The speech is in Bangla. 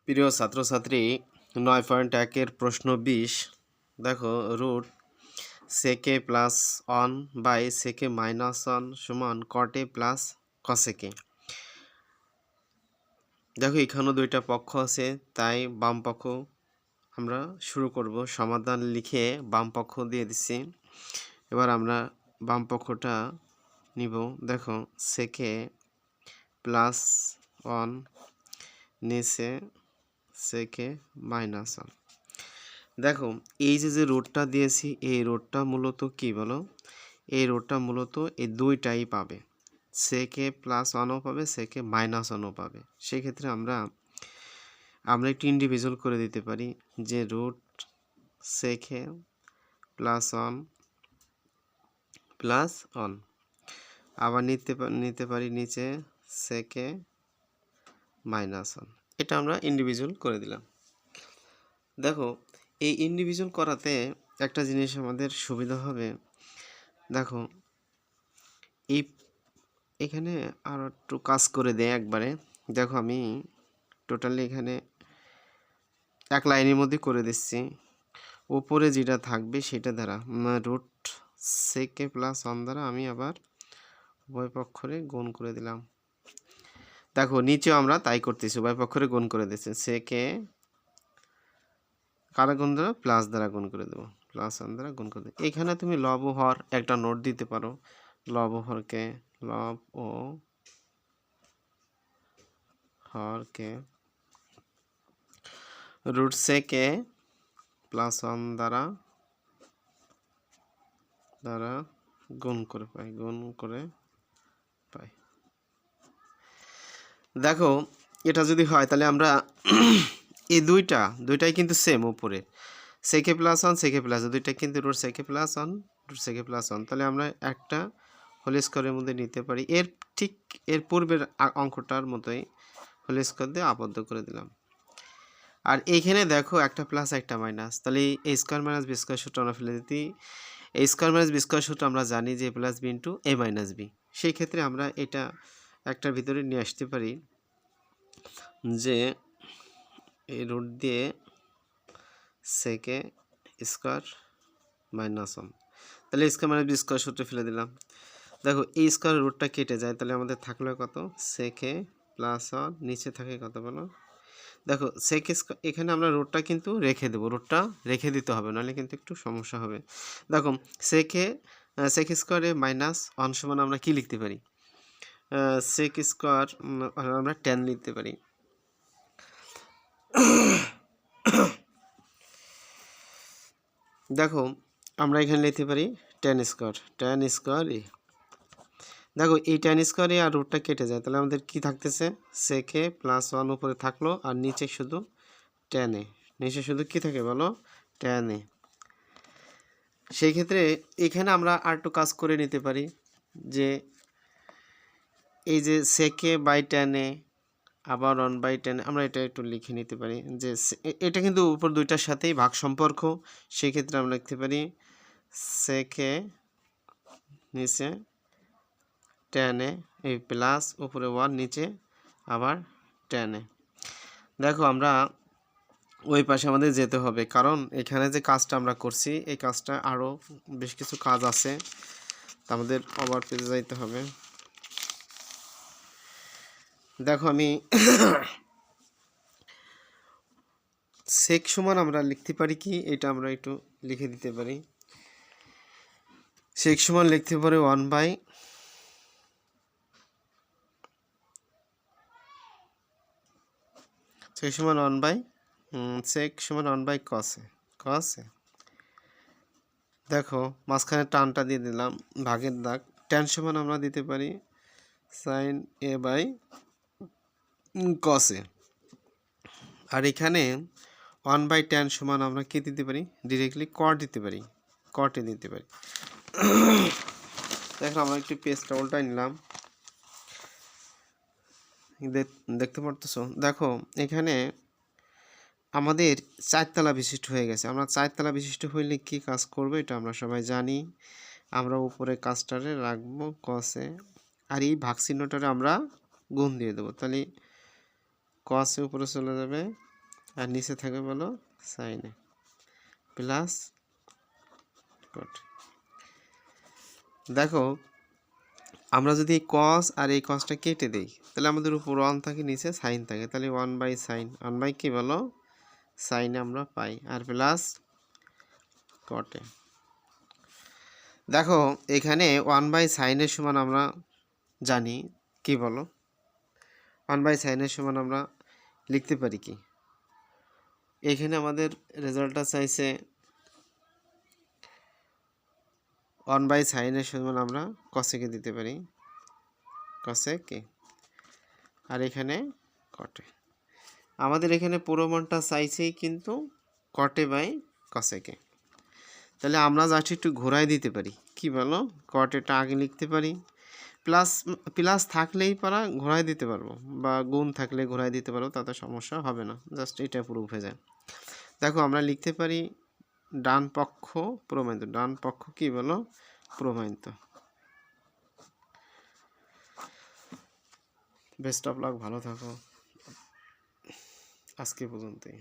প্রিয় ছাত্রছাত্রী 9.1 প্রশ্ন 20 দেখো রুট সেকে প্লাস 1 বাই সেকে মাইনাস 1 সমান কটে প্লাস কসেকে। দেখো এখানেও দুইটা পক্ষ আছে, তাই বাম পক্ষ আমরা শুরু করব। সমাধান লিখে বাম পক্ষ দিয়ে দিচ্ছি। এবার আমরা বাম পক্ষটা নিব। দেখো সেকে প্লাস 1 নিচে সেকে মাইনাস 1। দেখো এই যে রুটটা দিয়েছি, এই রুটটা মূলত কি বলো, এই রুটটা মূলত এই দুইটাই পাবে, সেকে প্লাস 1ও পাবে, সেকে মাইনাস 1ও পাবে। সেক্ষেত্রে আমরা একটু ইন্ডিভিজুয়াল করে দিতে পারি যে রুট সেকে প্লাস 1 প্লাস 1, আবার নিতে পারি নিচে সেকে মাইনাস 1। এটা আমরা ইন্ডিভিজুয়াল করে দিলাম। দেখো এই ইন্ডিভিজুয়াল করাতে একটা জিনিস আমাদের সুবিধা হবে। দেখো এখানে আর একটু কাজ করে দেয় একবারে। দেখো আমি টোটালি এখানে এক লাইনের মধ্যে করে দিচ্ছি। উপরে যেটা থাকবে সেটা দ্বারা রুট সেকে প্লাস 1 দ্বারা আমি আবার উভয় পক্ষরে গুণ করে দিলাম। দেখো নিচেও আমরা তাই করতেছি, উভয় পক্ষরে গুণ করে দিচ্ছি। সেকে কারা গুণ দ্বারা প্লাস দ্বারা গুণ করে দেবো, প্লাস 1 দ্বারা গুণ করে দেবো। এখানে তুমি লব ও হর একটা নোট দিতে পারো। লব ও হরকে লব ও হরকে রুট সেকে প্লাস 1 দ্বারা গুণ করে পাই। দেখো এটা যদি হয় তাহলে আমরা এই দুইটাই কিন্তু সেম উপরে সেকে প্লাস 1 সেকে প্লাস 1 দুইটা কিন্তু রুট সেকে প্লাস 1 রুট সেকে প্লাস 1। তাহলে আমরা একটা হোল স্কোয়ারের মধ্যে নিতে পারি। ঠিক এর পূর্বের অঙ্কটার মতোই হোল স্কোয়ার দিয়ে আবদ্ধ করে দিলাম। আর এইখানে দেখো একটা প্লাস একটা মাইনাস, তাহলে এই স্কোয়ার মাইনাস বি স্কোয়ার সূত্র আমরা ফেলে দিতে। এই স্কোয়ার মাইনাস বি স্কোয়ার সূত্র আমরা জানি যে এ প্লাস বি ইন্টু এ মাইনাস বি। সেই ক্ষেত্রে আমরা এটা একটার ভিতরে নিয়ে আসতে পারি যে এই রুট দিয়ে সেকে স্কোয়ার মাইনাস 1, তাহলে স্কোয়ার মাইনাস বি স্কোয়ার সূত্রে ফেলে দিলাম। দেখো এই স্কোয়ার রুটটা কেটে যায়, তাহলে আমাদের থাকলো কত, সেকে প্লাস 1, নিচে থাকে কত বলো। দেখো সেকে এখানে আমরা রুটটা কিন্তু রেখে দেবো, রুটটা রেখে দিতে হবে, নাহলে কিন্তু একটু সমস্যা হবে। দেখো সেক স্কোয়ারে মাইনাস 1 সমান আমরা কি লিখতে পারি, সেক স্কোয়ার আমরা 10 লিখতে পারি। দেখো আমরা এখানে লিখতে পারি 10 স্কোয়ার এ। দেখো এই 10 স্কোয়ার এ আর রুটটা কেটে যায়, তাহলে আমাদের কি থাকতেছে, সেকে প্লাস 1 উপরে থাকলো আর নিচে শুধু 10 এ, নিচে শুধু কি থাকে বলো, 10 এ। সেই ক্ষেত্রে এখানে আমরা আর একটু কাজ করে নিতে পারি যে এই যে সেকে বাই 10 এ আবার 1/10 আমরা এটা একটু লিখে নিতে পারি যে এটা কিন্তু উপর দুইটার সাথেই ভাগ সম্পর্ক। সেক্ষেত্রে আমরা লিখতে পারি সেকে নিচে 10 এ এই প্লাস উপরে 1 নিচে আবার 10 এ। দেখো আমরা ওই পাশে আমাদের যেতে হবে, কারণ এখানে যে কাজটা আমরা করছি এই কাজটা আরও বেশ কিছু কাজ আছে, তা আমাদের ওভার পেজে যাইতে হবে। দেখো আমি সেক সমান আমরা লিখতে পারি কি, এটা আমরা একটু লিখে দিতে পারি। সেক সমান লিখতে পারি 1 বাই সেক সমান 1 বাই কসে। দেখো মাঝখানে টানটা দিয়ে দিলাম, ভাগের দাগ। tan সমান আমরা দিতে পারি সাইন এ বাই কসে। আর এখানে 1/tan সমান আমরা কি দিতে পারি, ডিরেক্টলি কট দিতে পারি, কটে দিতে পারি। দেখো আমরা একটু পেজটা উল্টাই নিলাম, দেখতে পারতেছো। দেখো এখানে আমাদের 4 তলা বিশিষ্ট হয়ে গেছে। আমরা 4 তলা বিশিষ্ট হইলে কি কাজ করবে এটা আমরা সবাই জানি। আমরা উপরে কাজটারে রাখবো কসে, আর এই ভাগ চিহ্নটারে আমরা গুণ দিয়ে দেবো, তাহলে কসে উপরে চলে যাবে আর নিচে থাকবে বলো সাইনে প্লাস কট। দেখো আমরা যদি এই কস আর এই কসটা কেটে দিই তাহলে আমাদের উপর 1 থাকে, নিচে সাইন থাকে, তাহলে 1/sin 1 কি বলো সাইনে আমরা পাই, আর প্লাস কটে। দেখো এখানে 1/sin এর সমান আমরা জানি কি বলো, 1/sin এর সমান আমরা লিখতে পারি কি, এখানে আমাদের রেজাল্টটা চাইছে 1/sin এর সমান আমরা কসেকে দিতে পারি, কসেকে, আর এখানে কটে। আমাদের এখানে পুরো মানটা চাইছেই কিন্তু কটে বাই কসেকে। তাহলে আমরা জাস্ট একটু ঘোরায় দিতে পারি, কি বলো কটেটা আগে লিখতে পারি, প্লাস প্লাস থাকলেই পারা ঘোরায় দিতে পারবো, বা গুণ থাকলে ঘোরায় দিতে পারবো, তাতে সমস্যা হবে না, জাস্ট এটা প্রুফ হয়ে যায়। দেখো আমরা লিখতে পারি ডান পক্ষ প্রমাণিত, ডান পক্ষ কি বলো প্রমাণিত। বেস্ট অফ লাক, ভালো থাকো, আজকে পর্যন্তই।